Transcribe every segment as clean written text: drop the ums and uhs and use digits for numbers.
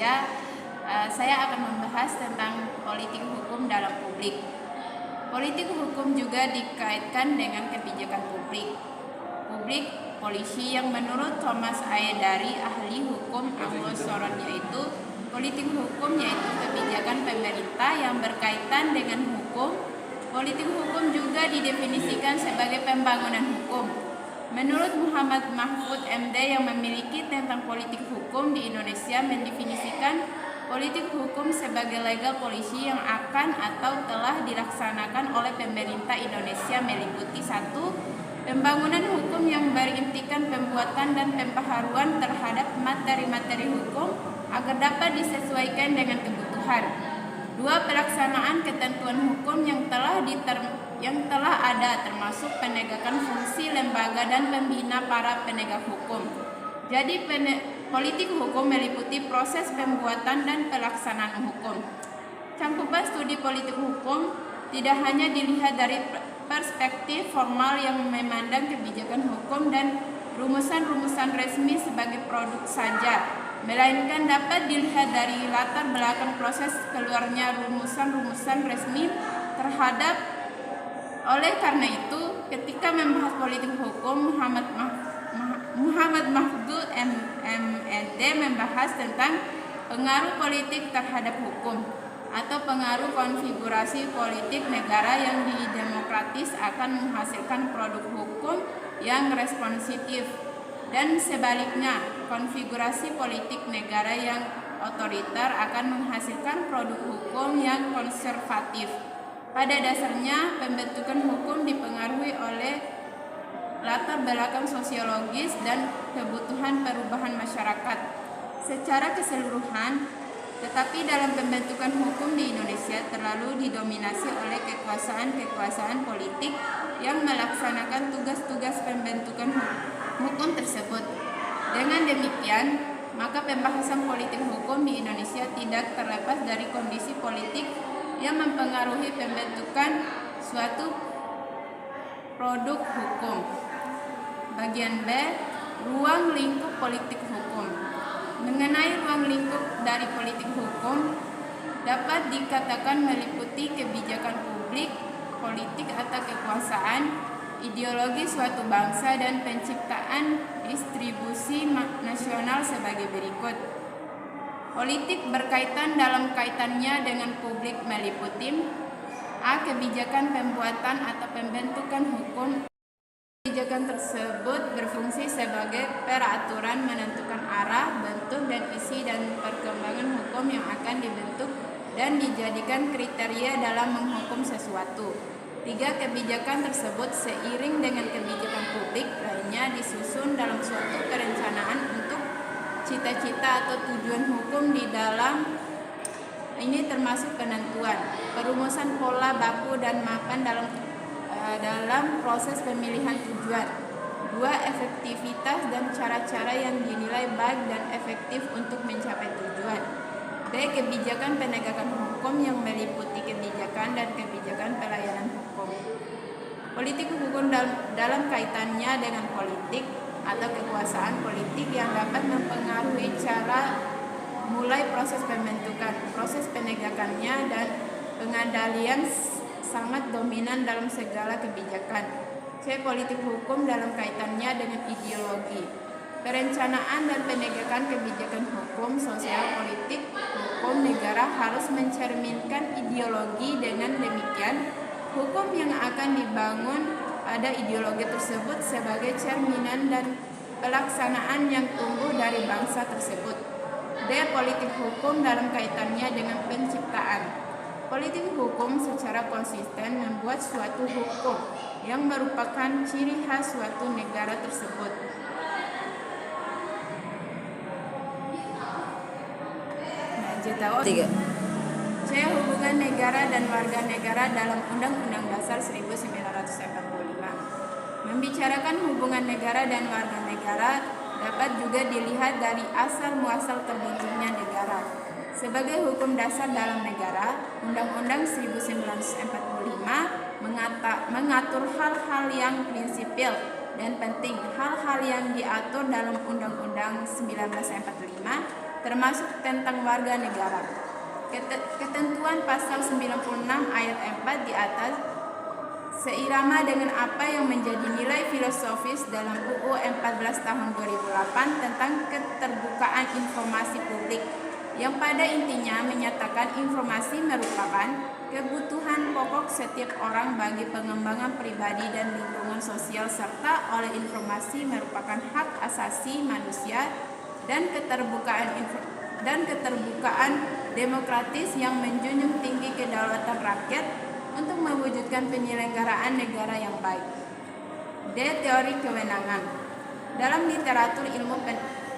Indonesia, saya akan membahas tentang politik hukum dalam publik. Politik hukum juga dikaitkan dengan kebijakan publik. Polisi yang menurut Thomas Ayedari, ahli hukum Anglo-Saron, yaitu politik hukum yaitu kebijakan pemerintah yang berkaitan dengan hukum. Politik hukum juga didefinisikan sebagai pembangunan hukum. Menurut Muhammad Mahfud MD yang memiliki tentang politik hukum di Indonesia mendefinisikan politik hukum sebagai legal policy yang akan atau telah dilaksanakan oleh pemerintah Indonesia meliputi 1. Pembangunan hukum yang berintikan pembuatan dan pembaharuan terhadap materi-materi hukum agar dapat disesuaikan dengan kebutuhan. 2. Pelaksanaan ketentuan hukum yang telah ada termasuk penegakan fungsi lembaga dan pembina para penegak hukum. Jadi politik hukum meliputi proses pembuatan dan pelaksanaan hukum. Cakupan studi politik hukum tidak hanya dilihat dari perspektif formal yang memandang kebijakan hukum dan rumusan-rumusan resmi sebagai produk saja, melainkan dapat dilihat dari latar belakang proses keluarnya rumusan-rumusan resmi terhadap. Oleh karena itu, ketika membahas politik hukum, Muhammad Mahfud MD membahas tentang pengaruh politik terhadap hukum atau pengaruh konfigurasi politik negara yang demokratis akan menghasilkan produk hukum yang responsif, dan sebaliknya konfigurasi politik negara yang otoriter akan menghasilkan produk hukum yang konservatif. Pada dasarnya, pembentukan hukum dipengaruhi oleh latar belakang sosiologis dan kebutuhan perubahan masyarakat secara keseluruhan. Tetapi dalam pembentukan hukum di Indonesia terlalu didominasi oleh kekuasaan politik yang melaksanakan tugas-tugas pembentukan hukum tersebut. Dengan demikian, maka pembahasan politik hukum di Indonesia tidak terlepas dari kondisi politik yang mempengaruhi pembentukan suatu produk hukum. Bagian B, ruang lingkup politik hukum. Mengenai ruang lingkup dari politik hukum dapat dikatakan meliputi kebijakan publik, politik atau kekuasaan, ideologi suatu bangsa, dan penciptaan distribusi nasional sebagai berikut. Politik berkaitan dalam kaitannya dengan publik meliputi A. Kebijakan pembuatan atau pembentukan hukum. Kebijakan tersebut berfungsi sebagai peraturan menentukan arah, bentuk, dan isi dan perkembangan hukum yang akan dibentuk dan dijadikan kriteria dalam menghukum sesuatu. 3. Kebijakan tersebut seiring dengan kebijakan publik lainnya disusun dalam suatu perencanaan untuk cita-cita atau tujuan hukum di dalam ini termasuk penentuan, perumusan pola baku dan mapan dalam proses pemilihan tujuan. 2. Efektivitas dan cara-cara yang dinilai baik dan efektif untuk mencapai tujuan. B. Kebijakan penegakan hukum yang meliputi kebijakan dan kebijakan pelayanan hukum. Politik hukum dalam kaitannya dengan politik atau kekuasaan politik yang dapat mempengaruhi cara mulai proses pembentukan, proses penegakannya, dan pengendalian sangat dominan dalam segala kebijakan. C. Politik hukum dalam kaitannya dengan ideologi. Perencanaan dan penegakan kebijakan hukum sosial politik hukum negara harus mencerminkan ideologi. Dengan demikian, hukum yang akan dibangun pada ideologi tersebut sebagai cerminan dan pelaksanaan yang tumbuh dari bangsa tersebut. D. Politik hukum dalam kaitannya dengan penciptaan. Politik hukum secara konsisten membuat suatu hukum yang merupakan ciri khas suatu negara tersebut. C. Hubungan negara dan warga negara dalam Undang-Undang Dasar 1945. Membicarakan hubungan negara dan warga negara dapat juga dilihat dari asal-muasal terbentuknya negara. Sebagai hukum dasar dalam negara, Undang-Undang 1945 mengatur hal-hal yang prinsipil dan penting. Hal-hal yang diatur dalam Undang-Undang 1945 termasuk tentang warga negara. Ketentuan pasal 96 ayat 4 di atas seirama dengan apa yang menjadi nilai filosofis dalam UU 14 tahun 2008 tentang keterbukaan informasi publik, yang pada intinya menyatakan informasi merupakan kebutuhan pokok setiap orang bagi pengembangan pribadi dan lingkungan sosial, serta oleh informasi merupakan hak asasi manusia dan keterbukaan demokratis yang menjunjung tinggi kedaulatan rakyat untuk mewujudkan penyelenggaraan negara yang baik. D. Teori kewenangan. Dalam literatur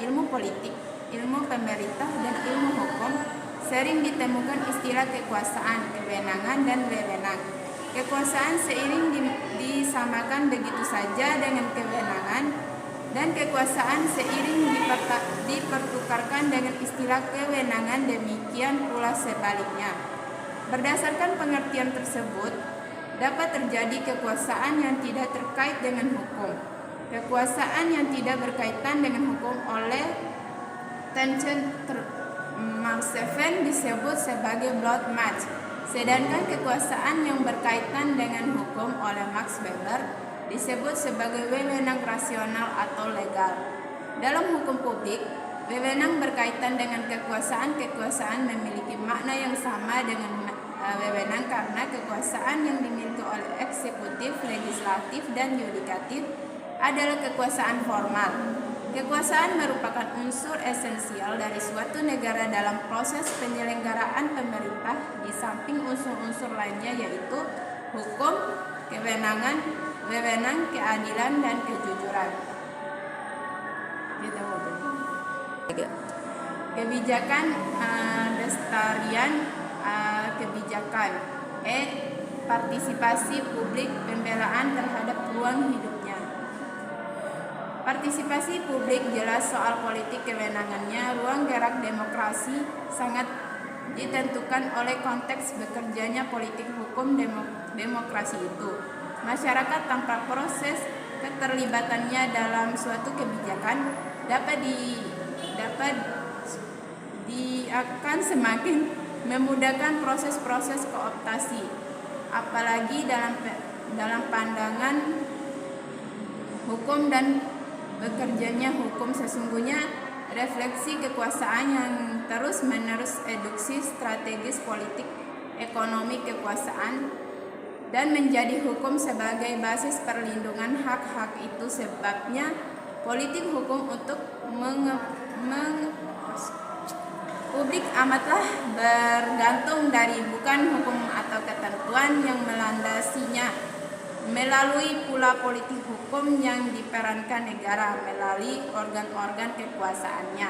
ilmu politik, ilmu pemerintah, dan ilmu hukum sering ditemukan istilah kekuasaan, kewenangan, dan wewenang. Kekuasaan seiring disamakan begitu saja dengan kewenangan, dan kekuasaan seiring dipertukarkan dengan istilah kewenangan, demikian pula sebaliknya. Berdasarkan pengertian tersebut, dapat terjadi kekuasaan yang tidak terkait dengan hukum. Kekuasaan yang tidak berkaitan dengan hukum oleh Mark VII disebut sebagai blood match, sedangkan kekuasaan yang berkaitan dengan hukum oleh Max Weber disebut sebagai wewenang rasional atau legal. Dalam hukum publik, wewenang berkaitan dengan kekuasaan. Kekuasaan memiliki makna yang sama dengan wewenang karena kekuasaan yang dimiliki oleh eksekutif, legislatif, dan yudikatif adalah kekuasaan formal. Kekuasaan merupakan unsur esensial dari suatu negara dalam proses penyelenggaraan pemerintah, di samping unsur-unsur lainnya yaitu hukum, kewenangan, wewenang, keadilan, dan kejujuran. Kebijakan lestarian kebijakan. Partisipasi publik, pembelaan terhadap ruang hidupnya. Partisipasi publik jelas soal politik kewenangannya. Ruang gerak demokrasi sangat ditentukan oleh konteks bekerjanya politik hukum demokrasi itu. Masyarakat tanpa proses keterlibatannya dalam suatu kebijakan akan semakin memudahkan proses-proses kooptasi, apalagi dalam pandangan hukum dan bekerjanya hukum. Sesungguhnya refleksi kekuasaan yang terus-menerus eduksi strategis politik ekonomi kekuasaan dan menjadi hukum sebagai basis perlindungan hak-hak itu. Sebabnya politik hukum untuk publik amatlah bergantung dari bukan hukum atau ketentuan yang melandasinya, melalui pula politik hukum yang diperankan negara melalui organ-organ kekuasaannya.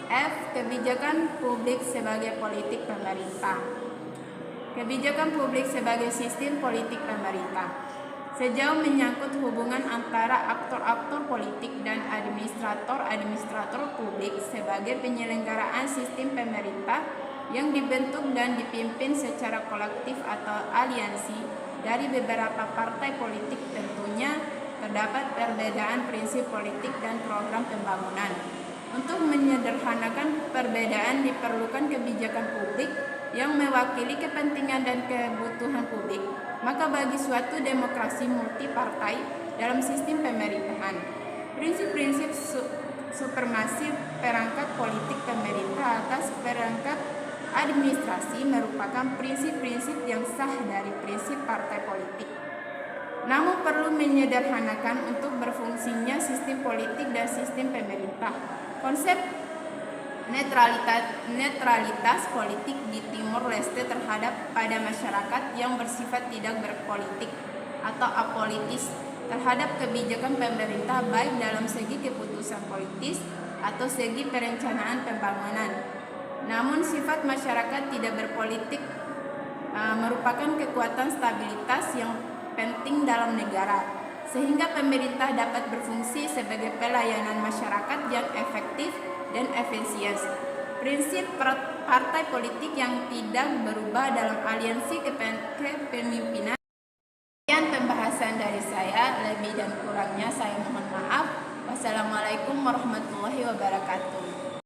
F. Kebijakan publik sebagai politik pemerintah. Kebijakan publik sebagai sistem politik pemerintah. Sejauh menyangkut hubungan antara aktor-aktor politik dan administrator-administrator publik sebagai penyelenggaraan sistem pemerintah yang dibentuk dan dipimpin secara kolektif atau aliansi dari beberapa partai politik, tentunya terdapat perbedaan prinsip politik dan program pembangunan. Untuk menyederhanakan perbedaan, diperlukan kebijakan publik yang mewakili kepentingan dan kebutuhan publik. Maka bagi suatu demokrasi multipartai dalam sistem pemerintahan, prinsip-prinsip supremasi perangkat politik pemerintah atas perangkat administrasi merupakan prinsip-prinsip yang sah dari prinsip partai politik. Namun perlu menyederhanakan untuk berfungsinya sistem politik dan sistem pemerintah. Konsep netralitas politik di Timor Leste terhadap pada masyarakat yang bersifat tidak berpolitik atau apolitis terhadap kebijakan pemerintah, baik dalam segi keputusan politis atau segi perencanaan pembangunan. Namun sifat masyarakat tidak berpolitik merupakan kekuatan stabilitas yang penting dalam negara, sehingga pemerintah dapat berfungsi sebagai pelayanan masyarakat yang efektif dan efisien. Prinsip partai politik yang tidak berubah dalam aliansi kepemimpinan. Sekian pembahasan dari saya, lebih dan kurangnya saya mohon maaf. warahmatullahi wabarakatuh.